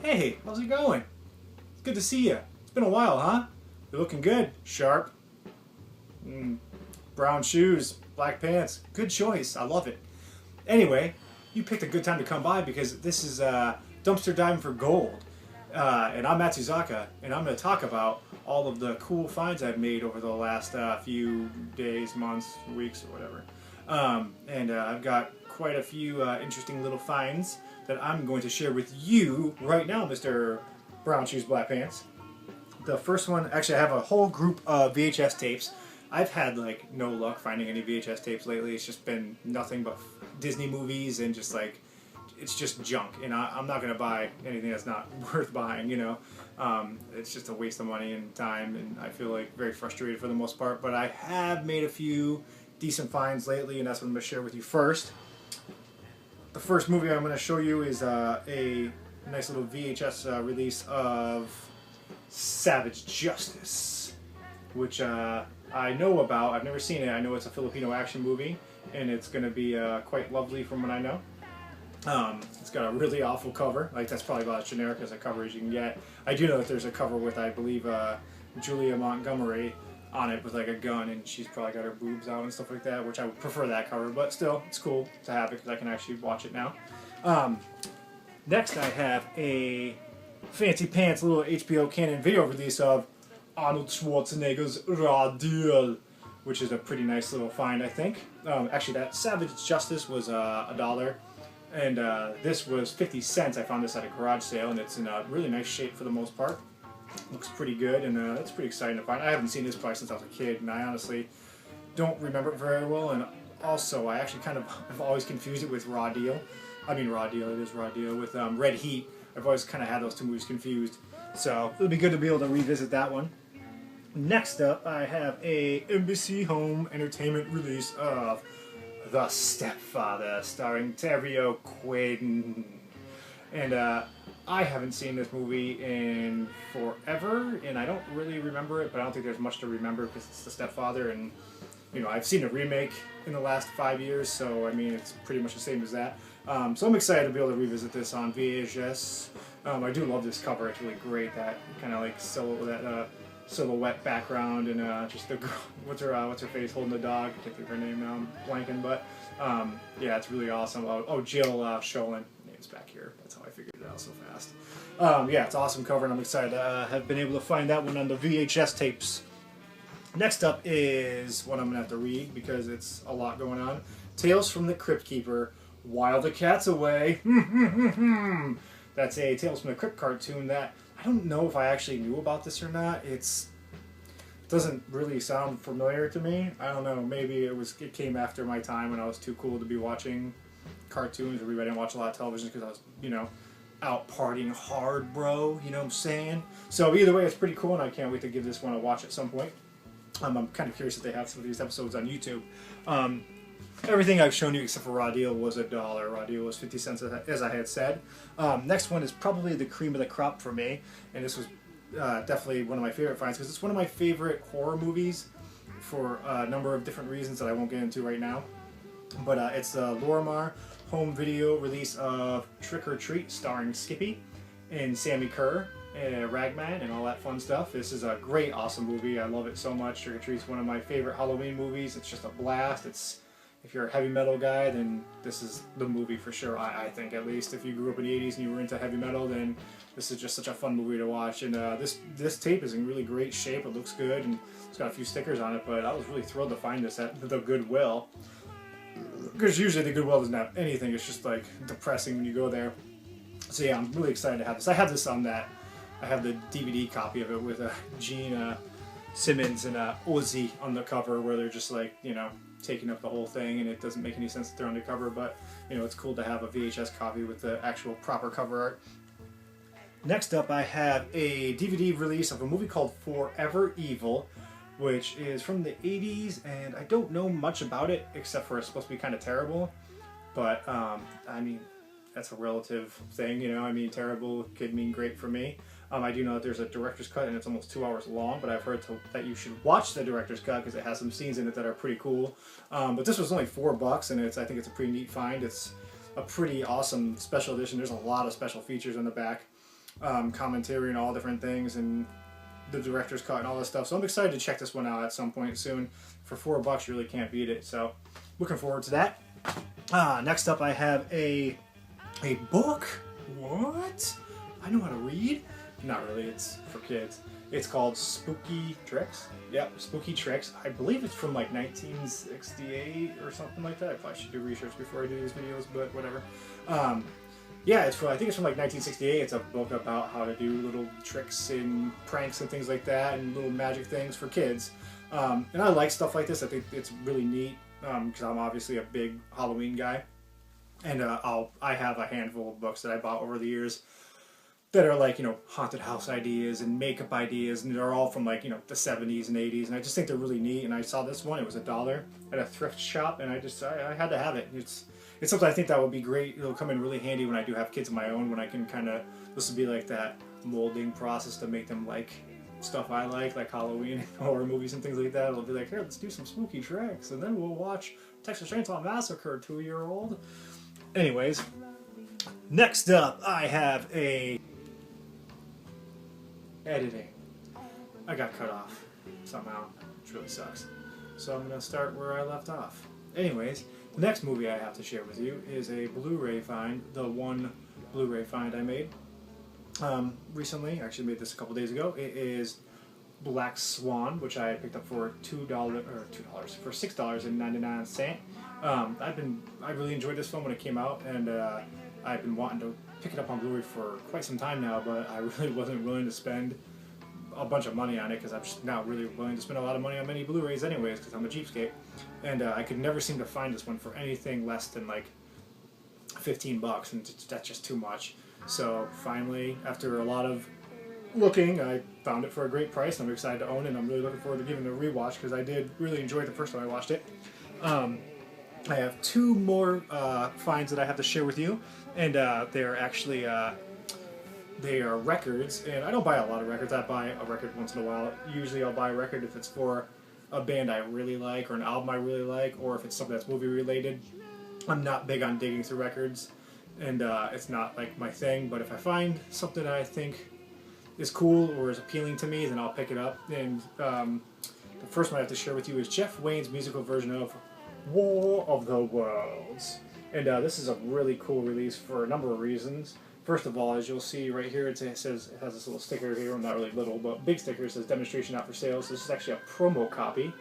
Hey, how's it going? It's good to see you. It's been a while, huh? You're looking good. Sharp. Mm, brown shoes, black pants. Good choice. I love it. Anyway, you picked a good time to come by because this is Dumpster Diving for Gold. And I'm Matsuzaka, and I'm going to talk about all of the cool finds I've made over the last few days, months, weeks, or whatever. I've got quite a few interesting little finds that I'm going to share with you right now, Mr. Brown Shoes, Black Pants. The first one, actually I have a whole group of VHS tapes. I've had like no luck finding any VHS tapes lately. It's just been nothing but Disney movies and just like, it's just junk. And I'm not going to buy anything that's not worth buying, you know. It's just a waste of money and time, and I feel like very frustrated for the most part. But I have made a few decent finds lately, and that's what I'm going to share with you first. The first movie I'm going to show you is a nice little VHS release of Savage Justice, which I know about. I've never seen it. I know it's a Filipino action movie, and it's going to be quite lovely from what I know. It's got a really awful cover. Like, that's probably about as generic as a cover as you can get. I do know that there's a cover with, I believe, Julia Montgomery on it with like a gun, and she's probably got her boobs out and stuff like that, which I would prefer that cover, but still, it's cool to have it because I can actually watch it now. Next, I have a fancy pants little HBO Canon video release of Arnold Schwarzenegger's Raw Deal, which is a pretty nice little find, I think. Actually, that Savage Justice was $1. And this was 50 cents. I found this at a garage sale, and it's in a really nice shape for the most part. Looks pretty good, and that's pretty exciting to find. I haven't seen this probably since I was a kid, and I honestly don't remember it very well. And also, I actually kind of have always confused it with Raw Deal. I mean, Raw Deal, it is Raw Deal, with Red Heat. I've always kind of had those two movies confused. So it'll be good to be able to revisit that one. Next up, I have a Embassy Home Entertainment release of The Stepfather, starring Terry O'Quinn. And I haven't seen this movie in forever, and I don't really remember it, but I don't think there's much to remember because it's The Stepfather, and you know, I've seen a remake in the last 5 years, so I mean, it's pretty much the same as that. So I'm excited to be able to revisit this on VHS. I do love this cover. It's really great. That kind of like silhouette background, and just the girl, what's her face holding the dog. I can't think of her name now. I'm blanking, but yeah, it's really awesome. Jill Sholin. Name's back here. That's how I figured it out so fast. Yeah, it's an awesome cover, and I'm excited to have been able to find that one on the VHS tapes. Next up is what I'm gonna have to read because it's a lot going on. Tales from the Crypt Keeper. While the Cat's Away. That's a Tales from the Crypt cartoon that I don't know if I actually knew about this or not. It doesn't really sound familiar to me. I don't know. Maybe it came after my time when I was too cool to be watching cartoons, or maybe I didn't watch a lot of television because I was, you know, out partying hard, bro. You know what I'm saying? So either way, it's pretty cool, and I can't wait to give this one a watch at some point. I'm kind of curious if they have some of these episodes on YouTube. Everything I've shown you except for Raw Deal was $1. Raw Deal was 50 cents, as I had said. Next one is probably the cream of the crop for me, and this was definitely one of my favorite finds because it's one of my favorite horror movies for a number of different reasons that I won't get into right now. But it's the Lorimar home video release of Trick or Treat, starring Skippy and Sammy Kerr and Ragman and all that fun stuff. This is a great, awesome movie. I love it so much. Trick or Treat's one of my favorite Halloween movies. It's just a blast. If you're a heavy metal guy, then this is the movie for sure, I think, at least. If you grew up in the 80s and you were into heavy metal, then this is just such a fun movie to watch. And this tape is in really great shape. It looks good, and it's got a few stickers on it, but I was really thrilled to find this at the Goodwill. Because usually the Goodwill doesn't have anything. It's just, like, depressing when you go there. So yeah, I'm really excited to have this. I have this on that. I have the DVD copy of it with Gene Simmons and Ozzy on the cover, where they're just, like, you know, taking up the whole thing, and it doesn't make any sense that they're on the cover, but you know, it's cool to have a VHS copy with the actual proper cover art. Next up, I have a DVD release of a movie called Forever Evil, which is from the 80s, and I don't know much about it except for it's supposed to be kind of terrible, but I mean, that's a relative thing, you know. I mean, terrible could mean great for me. I do know that there's a director's cut, and it's almost 2 hours long, but I've heard that you should watch the director's cut because it has some scenes in it that are pretty cool. But this was only $4, and I think it's a pretty neat find. It's a pretty awesome special edition. There's a lot of special features on the back. commentary and all different things, and the director's cut and all this stuff. So I'm excited to check this one out at some point soon. For $4, you really can't beat it. So looking forward to that. Next up, I have a book. What? I know how to read? Not really. It's for kids. It's called Spooky Tricks. Yep, Spooky Tricks. I believe it's from like 1968 or something like that. I probably should do research before I do these videos, but whatever. Yeah, I think it's from like 1968. It's a book about how to do little tricks and pranks and things like that, and little magic things for kids. And I like stuff like this. I think it's really neat because I'm obviously a big Halloween guy, and I have a handful of books that I bought over the years that are like, haunted house ideas and makeup ideas, and they're all from like, the 70s and 80s, and I just think they're really neat. And I saw this one, it was $1 at a thrift shop, and I had to have it. It's something I think that would be great. It'll come in really handy when I do have kids of my own, when I can this will be like that molding process to make them like stuff I like Halloween, horror movies and things like that. It'll be like, here, let's do some spooky tricks, and then we'll watch Texas Chainsaw Massacre 2-year-old. Anyways, next up, I have editing. I got cut off somehow, which really sucks. So I'm going to start where I left off. Anyways, the next movie I have to share with you is a Blu-ray find, the one Blu-ray find I made recently. I actually made this a couple days ago. It is Black Swan, which I picked up for $6.99. I really enjoyed this film when it came out, and I've been wanting to pick it up on Blu-ray for quite some time now, but I really wasn't willing to spend a bunch of money on it because I'm just not really willing to spend a lot of money on many Blu-rays anyways because I'm a cheapskate. And I could never seem to find this one for anything less than like $15, and that's just too much. So finally, after a lot of looking, I found it for a great price. I'm excited to own it, and I'm really looking forward to giving it a rewatch because I did really enjoy it the first time I watched it. I have two more finds that I have to share with you, and they're actually they are records, and I don't buy a lot of records. I buy a record once in a while. Usually I'll buy a record if it's for a band I really like, or an album I really like, or if it's something that's movie related. I'm not big on digging through records, and it's not like my thing, but if I find something that I think is cool or is appealing to me, then I'll pick it up. And the first one I have to share with you is Jeff Wayne's musical version of War of the Worlds. And this is a really cool release for a number of reasons. First of all, as you'll see right here, it has this little sticker here, not really little, but big sticker. It says demonstration not for sale. So this is actually a promo copy,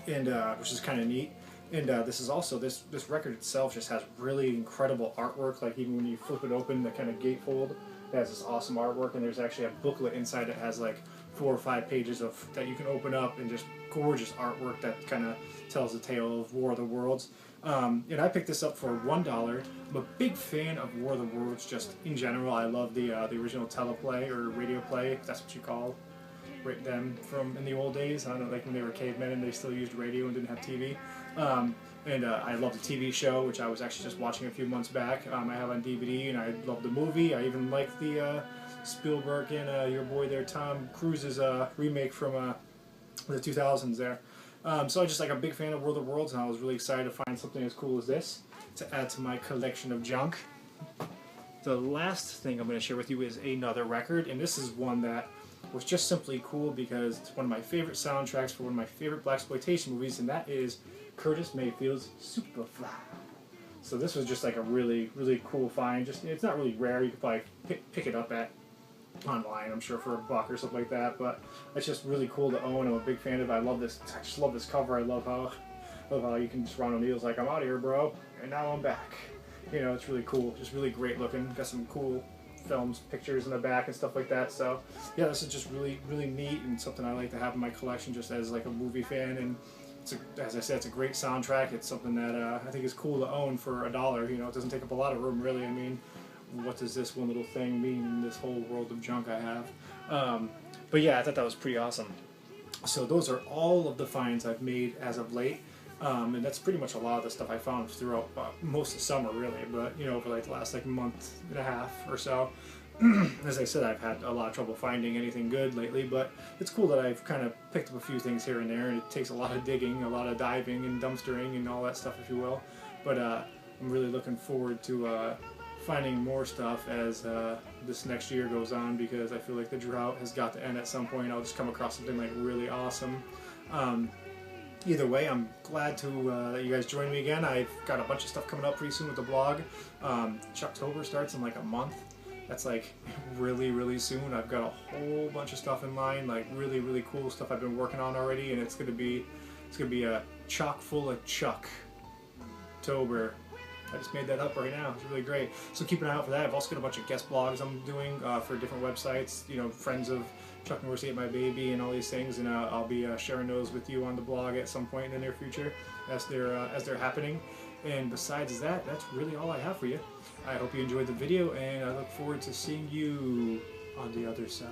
which is kind of neat. And this is also, this record itself just has really incredible artwork. Like even when you flip it open, the kind of gatefold, it has this awesome artwork. And there's actually a booklet inside that has like 4 or 5 pages that you can open up, and just gorgeous artwork that kind of tells the tale of War of the Worlds. And I picked this up for $1. I'm a big fan of War of the Worlds just in general. I love the original teleplay or radio play, if that's what you call them from in the old days. I don't know, like when they were cavemen and they still used radio and didn't have TV. I love the TV show, which I was actually just watching a few months back. I have on DVD, and I love the movie. I even like the Spielberg and your boy there, Tom Cruise's remake from the 2000s there. So I'm just like a big fan of World of Worlds, and I was really excited to find something as cool as this to add to my collection of junk. The last thing I'm going to share with you is another record, and this is one that was just simply cool because it's one of my favorite soundtracks for one of my favorite blaxploitation movies, and that is Curtis Mayfield's Superfly. So this was just like a really, really cool find. Just, it's not really rare. You could probably pick it up online, I'm sure, for $1 or something like that, but it's just really cool to own. I'm a big fan of it. I just love this cover. I love how you can just Ron O'Neal's like, I'm out of here, bro, and now I'm back. It's really cool, just really great looking. Got some cool films, pictures in the back and stuff like that. So yeah, this is just really, really neat and something I like to have in my collection just as like a movie fan. And as I said, it's a great soundtrack. It's something that I think is cool to own for $1. It doesn't take up a lot of room, really. I mean, what does this one little thing mean in this whole world of junk I have? But yeah, I thought that was pretty awesome. So those are all of the finds I've made as of late. And that's pretty much a lot of the stuff I found throughout most of summer, really. But, over like the last month and a half or so. As I said, I've had a lot of trouble finding anything good lately, but it's cool that I've kind of picked up a few things here and there, and it takes a lot of digging, a lot of diving and dumpstering and all that stuff, if you will. But I'm really looking forward to finding more stuff as this next year goes on, because I feel like the drought has got to end at some point. I'll just come across something like really awesome. Either way, I'm glad to that you guys joined me again. I've got a bunch of stuff coming up pretty soon with the blog. Chucktober starts in like a month. That's like really, really soon. I've got a whole bunch of stuff in line, like really, really cool stuff I've been working on already, and it's gonna be a chock full of Chucktober. I just made that up right now. It's really great. So keep an eye out for that. I've also got a bunch of guest blogs I'm doing for different websites. You know, friends of Chuck and Sheeeit My Baby and all these things, and I'll be sharing those with you on the blog at some point in the near future as they're happening. And besides that, that's really all I have for you. I hope you enjoyed the video, and I look forward to seeing you on the other side.